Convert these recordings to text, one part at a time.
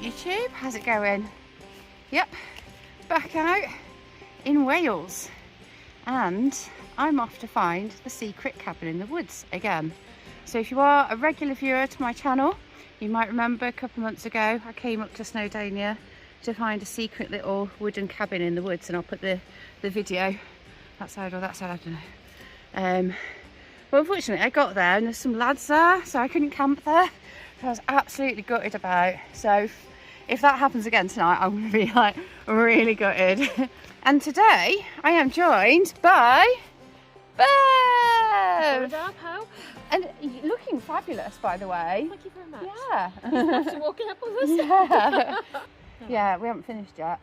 YouTube, how's it going? Yep, back out in Wales, and I'm off to find the secret cabin in the woods again. So if you are a regular viewer to my channel, you might remember a couple of months ago I came up to Snowdonia to find a secret little wooden cabin in the woods, and I'll put the video that side or that side, I don't know. Well, unfortunately I got there and there's some lads there, so I couldn't camp there. So I was absolutely gutted about. So if that happens again tonight, I'm going to be like really gutted. And today I am joined by Bev. And looking fabulous, by the way. Thank you very much. Yeah. After walking up with us. Yeah. Yeah, we haven't finished yet.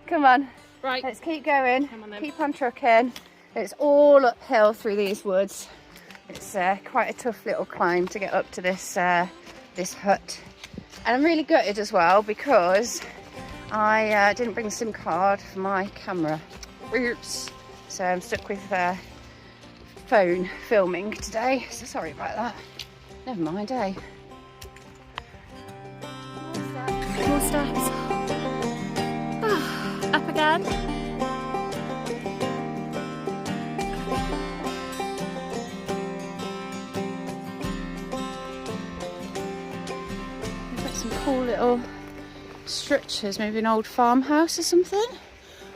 Come on. Right. Let's keep going. Come on then. Keep on trucking. It's all uphill through these woods. It's quite a tough little climb to get up to this this hut. And I'm really gutted as well because I didn't bring the SIM card for my camera. Oops. So I'm stuck with phone filming today. So sorry about that. Never mind, eh? More steps. Up again. They've got some cool little structures, maybe an old farmhouse or something.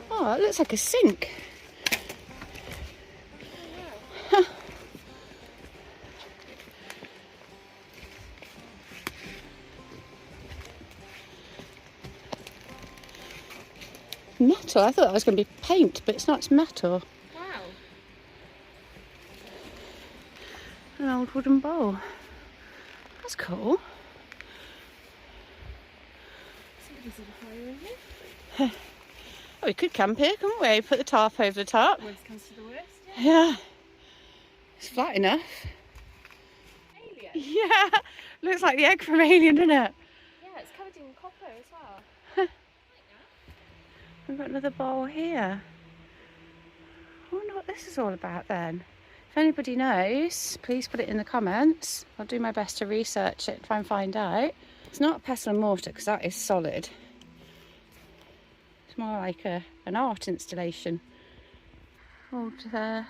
Oh, it looks like a sink. Huh. Metal, I thought that was going to be paint, but it's not, it's metal. Wow. An old wooden bowl. That's cool. Somebody's in a fire in here. Oh, we could camp here, couldn't we? Put the tarp over the top. Worst comes to the worst. Yeah. It's flat enough. Alien. Yeah. Looks like the egg from Alien, doesn't it? Yeah, it's covered in copper as well. We've got another bowl here. I wonder what this is all about then. If anybody knows, please put it in the comments. I'll do my best to research it and try and find out. It's not a pestle and mortar because that is solid. It's more like an art installation. Old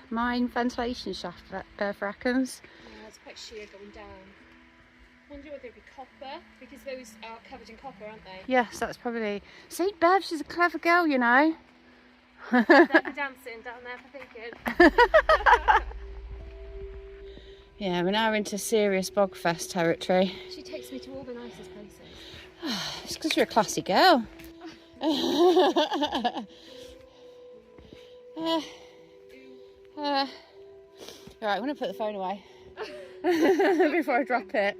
mine ventilation shaft, Bev reckons. Yeah, it's quite sheer going down. I wonder whether it be copper, because those are covered in copper, aren't they? Yes, that's probably... See, Bev, she's a clever girl, you know. They'll be dancing down there for thinking. Yeah, we're now into serious bogfest territory. She takes me to all the nicest places. It's because you're a classy girl. Right, I'm going to put the phone away before I drop it.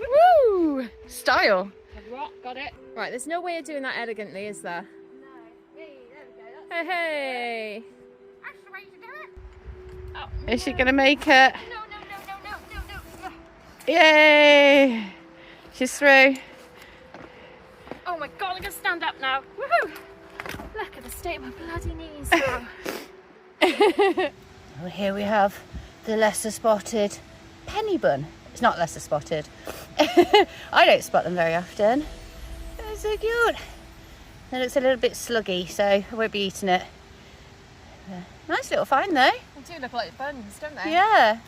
Woo! Style. Rock, got it. Right, there's no way of doing that elegantly, is there? No. Hey, there we go. Hey, hey. That's the way to do it. Oh, Is she going to make it? No. Yay! She's through. Oh my god, I'm gonna stand up now. Woohoo! Look at the state of my bloody knees now. Well, here we have the lesser spotted penny bun. It's not lesser spotted. I don't spot them very often. They're so cute. It looks a little bit sluggy, so I won't be eating it. Nice little find though. They do look like buns, don't they? Yeah.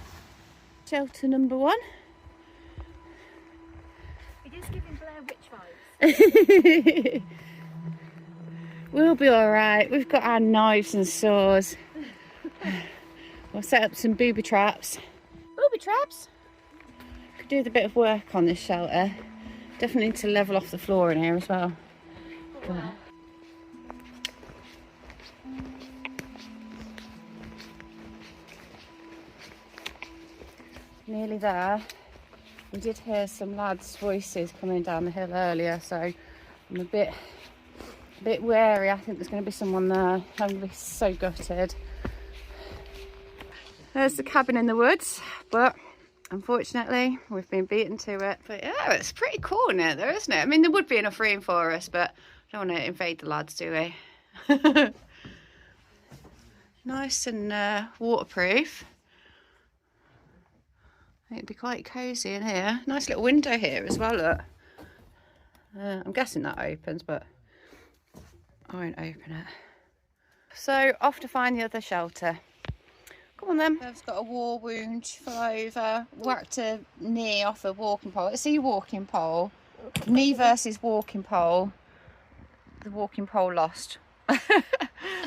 Shelter number 1. It is giving Blair Witch vibes. We'll be alright. We've got our knives and saws. We'll set up some booby traps. Booby traps? Could do with a bit of work on this shelter. Definitely need to level off the floor in here as well. But... nearly there. We did hear some lads' voices coming down the hill earlier, so I'm a bit wary. I think there's going to be someone there. I'm going to be so gutted. There's the cabin in the woods, but unfortunately we've been beaten to it. But yeah, it's pretty cool in it though, isn't it? I mean, there would be enough room for us, but I don't want to invade the lads, do we? Nice and waterproof. It'd be quite cosy in here. Nice little window here as well, look. I'm guessing that opens, but I won't open it. So off to find the other shelter. Come on then. I've got a war wound, fell over, whacked a knee off a walking pole. It's a walking pole. Me versus walking pole. The walking pole lost. I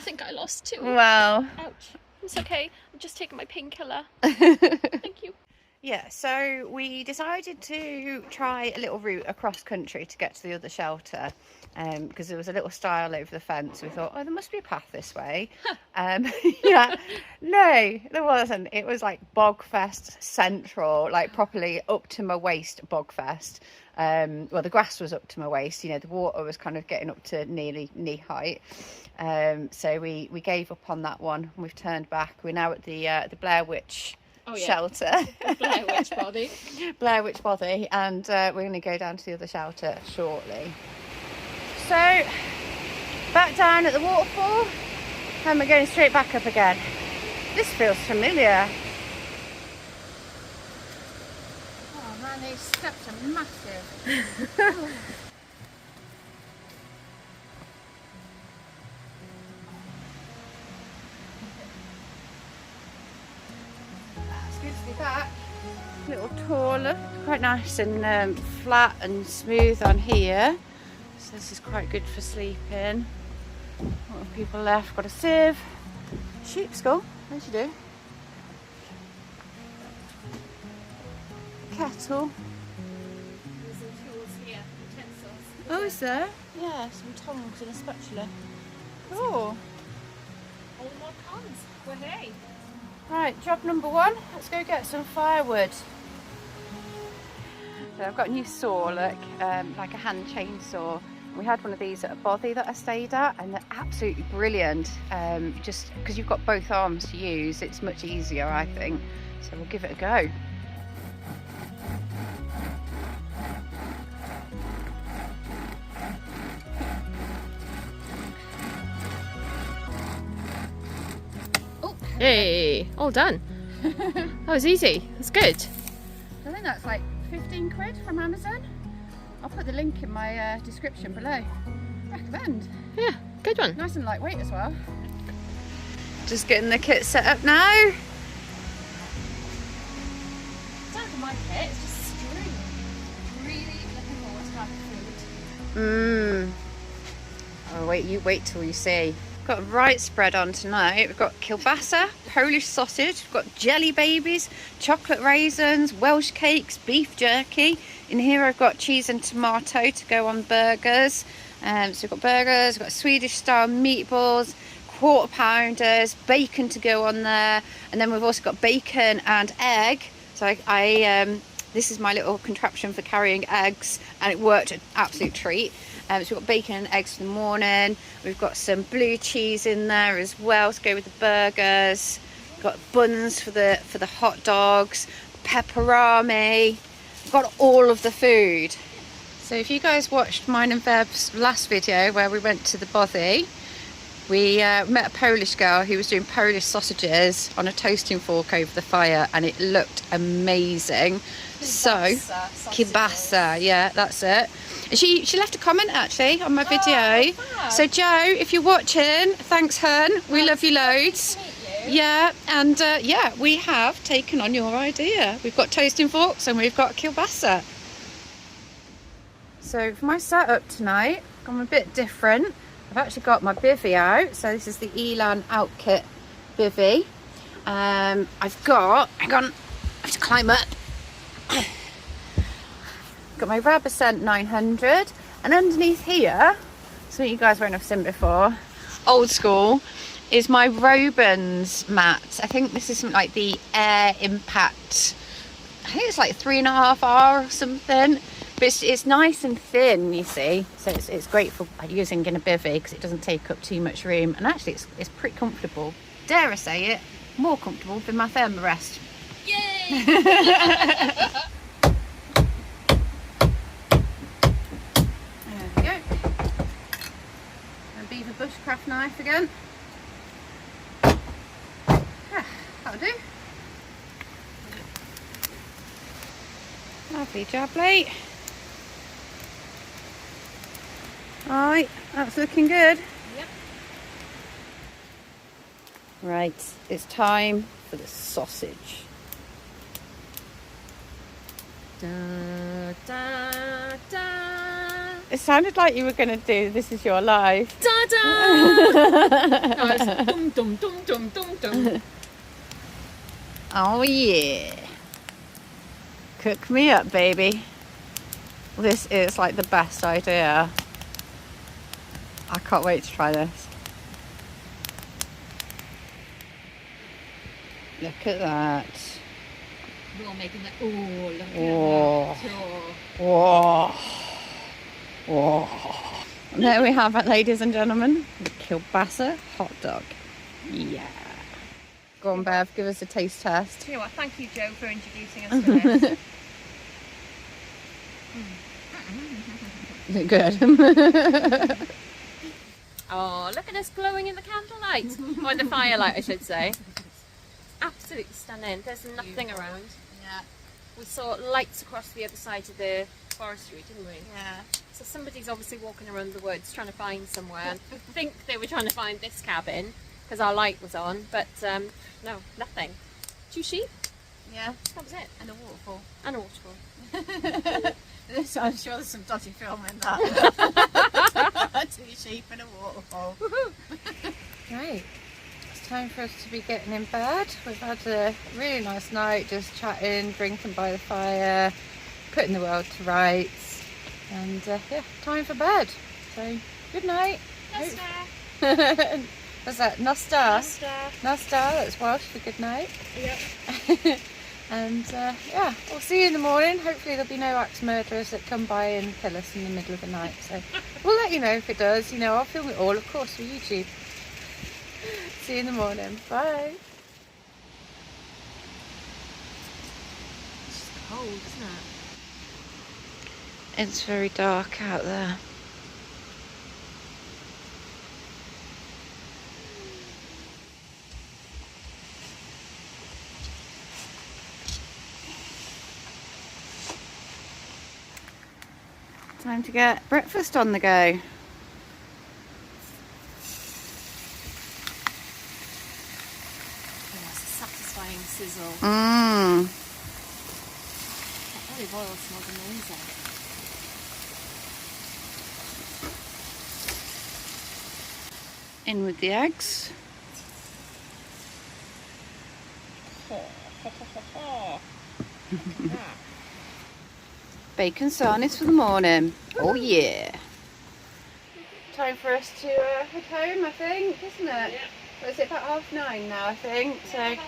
think I lost too. Well. Ouch. It's okay. I'm just taking my painkiller. Thank you. Yeah, so we decided to try a little route across country to get to the other shelter, because there was a little stile over the fence. We thought, oh, there must be a path this way. Yeah, no, there wasn't. It was like Bogfest Central, like properly up to my waist Bogfest. Well, the grass was up to my waist, you know, the water was kind of getting up to nearly knee height. So we gave up on that one. We've turned back. We're now at the Blair Witch shelter. Blair Witch body. Blair Witch body, and we're going to go down to the other shelter shortly. So back down at the waterfall, and we're going straight back up again. This feels familiar. Oh man, these steps are massive. Back. A little taller, quite nice and flat and smooth on here, so this is quite good for sleeping. What have people left? Got a sieve, sheep skull, as you do, kettle. There's some tools here, utensils. Oh, is there? Yeah, some tongs and a spatula. Cool. All more cons. Well, hey. Right, job number one, let's go get some firewood. So I've got a new saw, look, like a hand chainsaw. We had one of these at a bothy that I stayed at, and they're absolutely brilliant. Just because you've got both arms to use, it's much easier, I think. So we'll give it a go. Hey, all done. That was easy. That's good. I think that's like 15 quid from Amazon. I'll put the link in my description below. Recommend. Yeah, good one. Nice and lightweight as well. Just getting the kit set up now. It's not my kit, it's just string. Really looking forward to having food. Oh wait, you wait till you see. Got a right spread on tonight. We've got kielbasa, Polish sausage, we've got jelly babies, chocolate raisins, Welsh cakes, beef jerky. In here I've got cheese and tomato to go on burgers. So we've got burgers, we've got Swedish style meatballs, quarter pounders, bacon to go on there, and then we've also got bacon and egg. So this is my little contraption for carrying eggs, and it worked an absolute treat. So we've got bacon and eggs for the morning. We've got some blue cheese in there as well to go with the burgers. We've got buns for the hot dogs, pepperami. We've got all of the food. So if you guys watched mine and Veb's last video where we went to the bothy, we met a Polish girl who was doing Polish sausages on a toasting fork over the fire, and it looked amazing. Kielbasa, yeah, that's it. She left a comment actually on my video. So Joe, if you're watching, thanks hun, we love you loads. Yeah, and yeah, we have taken on your idea. We've got toasting forks and we've got kielbasa. So for my setup tonight, I'm a bit different. I've actually got my bivvy out. So this is the Elan Outkit bivvy. I've got, hang on, I have to climb up. Got my rubber scent 900, and underneath here, something you guys won't have seen before, old school, is my Robins mat. I think this is something like the Air Impact. I think it's like 3.5R or something, but it's nice and thin, you see. So it's great for using in a bivvy because it doesn't take up too much room, and actually it's pretty comfortable. Dare I say it, more comfortable than my thermarest. Yay! Bushcraft knife again. Ah, that'll do. Lovely jubbly. Alright, that's looking good. Yep. Right, it's time for the sausage. Da, da, da. It sounded like you were going to do This Is Your Life. Da, da. No, it's dum, dum, dum, dum, dum, dum. Oh yeah. Cook me up, baby. This is like the best idea. I can't wait to try this. Look at that. You're making that. Oh, look Oh. at that. Whoa. Whoa. And there we have it, ladies and gentlemen. The kielbasa hot dog. Yeah. Go on, Bev, give us a taste test. You know what? Thank you, Joe, for introducing us to this. Is it good? Oh, look at us glowing in the candlelight. Or in the firelight, I should say. Absolutely stunning. There's nothing around. Yeah. We saw lights across the other side of the forestry, didn't we? Yeah. So somebody's obviously walking around the woods trying to find somewhere. I think they were trying to find this cabin because our light was on, but no, nothing. 2 sheep, Yeah. that was it. And a waterfall. And a waterfall. I'm sure there's some dodgy film in that. 2 sheep and a waterfall. Right. It's time for us to be getting in bed. We've had a really nice night, just chatting, drinking by the fire, putting the world to rights, and yeah, time for bed. So good night. Nasta. What's that? Nasta. Nasta. Nasta. That's Welsh for good night. Yep. And yeah, we'll see you in the morning. Hopefully there'll be no axe murderers that come by and kill us in the middle of the night. So we'll let you know if it does. You know, I'll film it all, of course, for YouTube. See you in the morning. Bye. It's just cold, isn't it? It's very dark out there. Time to get breakfast on the go. Oh, it's a satisfying sizzle. Mmm. That olive oil smells amazing. In with the eggs. Bacon sarnies for the morning. Oh yeah. Time for us to head home, I think, isn't it? Yeah. Well, is it about 9:30 now, I think? So Yeah,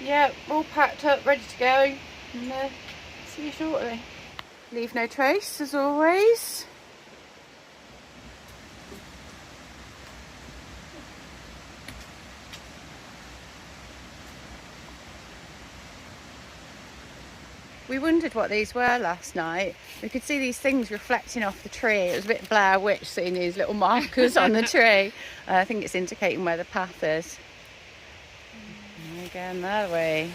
yeah, all packed up, ready to go. And see you shortly. Leave no trace, as always. We wondered what these were last night. We could see these things reflecting off the tree. It was a bit Blair Witch, seeing these little markers on the tree. I think it's indicating where the path is. And again, that way.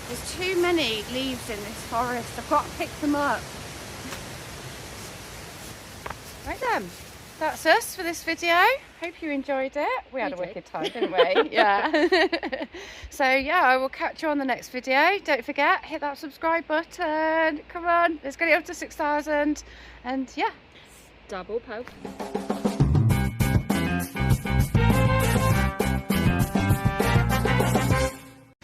There's too many leaves in this forest. I've got to pick them up. Right then, that's us for this video. Hope you enjoyed it. We had a wicked time, didn't we? Yeah. So yeah, I will catch you on the next video. Don't forget, hit that subscribe button. Come on, let's get it up to 6,000. And yeah. Double poke.